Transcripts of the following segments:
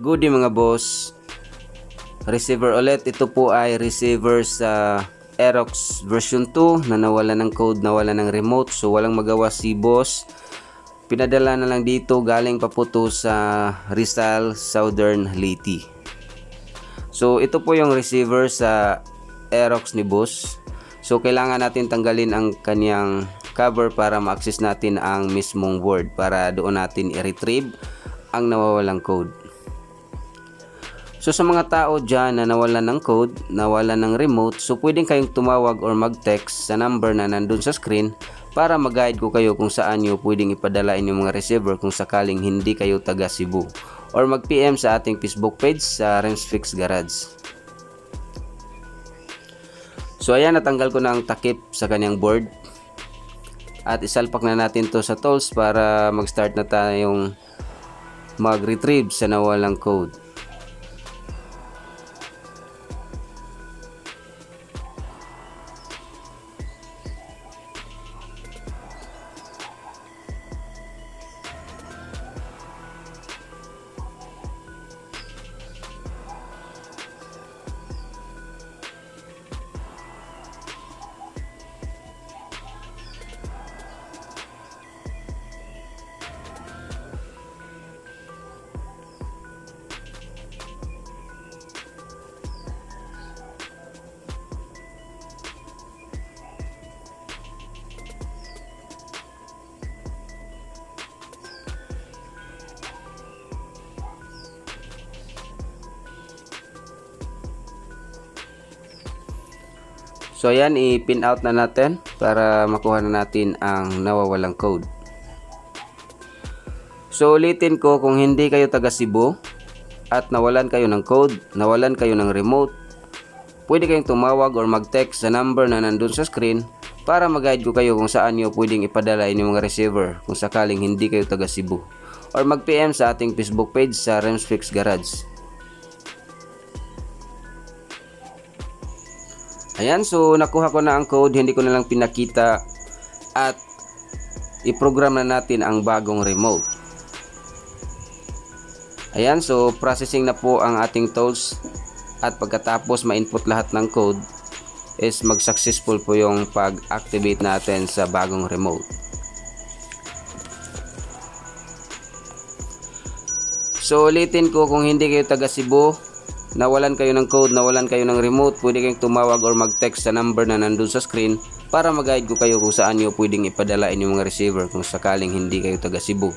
Good day mga boss. Receiver ulit. Ito po ay receiver sa Aerox version 2 na nawala ng code, nawala ng remote. So walang magawa si boss. Pinadala na lang dito, galing pa po to sa Rizal, Southern Leyte. So ito po yung receiver sa Aerox ni boss. So kailangan natin tanggalin ang kanyang cover para ma-access natin ang mismong board, para doon natin i-retrieve ang nawawalang code. So sa mga tao dyan na nawalan ng code, nawalan ng remote, so pwedeng kayong tumawag or mag-text sa number na nandun sa screen para mag-guide ko kayo kung saan nyo pwedeng ipadala inyong mga receiver kung sakaling hindi kayo taga Cebu. Or mag-PM sa ating Facebook page sa Remsfix Garage. So ayan, natanggal ko na ang takip sa kanyang board. At isalpak na natin to sa tools para mag-start na tayong mag-retrieve sa nawalang code. So ayan, i-pin out na natin para makuha na natin ang nawawalang code. So ulitin ko, kung hindi kayo taga Cebu at nawalan kayo ng code, nawalan kayo ng remote, pwede kayong tumawag or mag-text sa number na nandun sa screen para mag-guide ko kayo kung saan nyo pwedeng ipadala inyong mga receiver kung sakaling hindi kayo taga Cebu. Or mag-PM sa ating Facebook page sa Remsfix Garage. Ayan, so nakuha ko na ang code, hindi ko na lang pinakita, at i-program na natin ang bagong remote. Ayan, so processing na po ang ating tools, at pagkatapos ma-input lahat ng code is mag-successful po yung pag-activate natin sa bagong remote. So ulitin ko, kung hindi kayo taga Cebu, nawalan kayo ng code, nawalan kayo ng remote, pwede kayong tumawag or mag-text sa number na nandun sa screen para mag-guide ko kayo kung saan nyo pwedeng ipadala inyong mga receiver kung sakaling hindi kayo taga Cebu.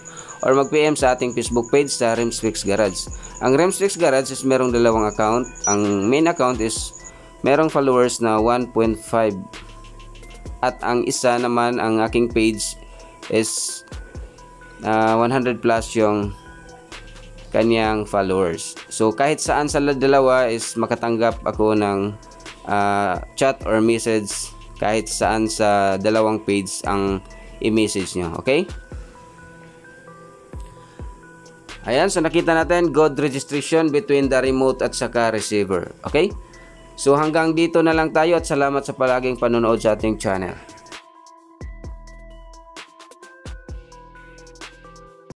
Or mag-PM sa ating Facebook page sa Remsfix Garage. Ang Remsfix Garage is merong dalawang account. Ang main account is merong followers na 1.5, at ang isa naman, ang aking page is 100 plus yung kanyang followers. So kahit saan sa dalawa is makatanggap ako ng chat or message, kahit saan sa dalawang page ang i-message nyo. Okay? Ayan, so nakita natin good registration between the remote at saka receiver. Okay? So hanggang dito na lang tayo, at salamat sa palaging panonood sa ating channel.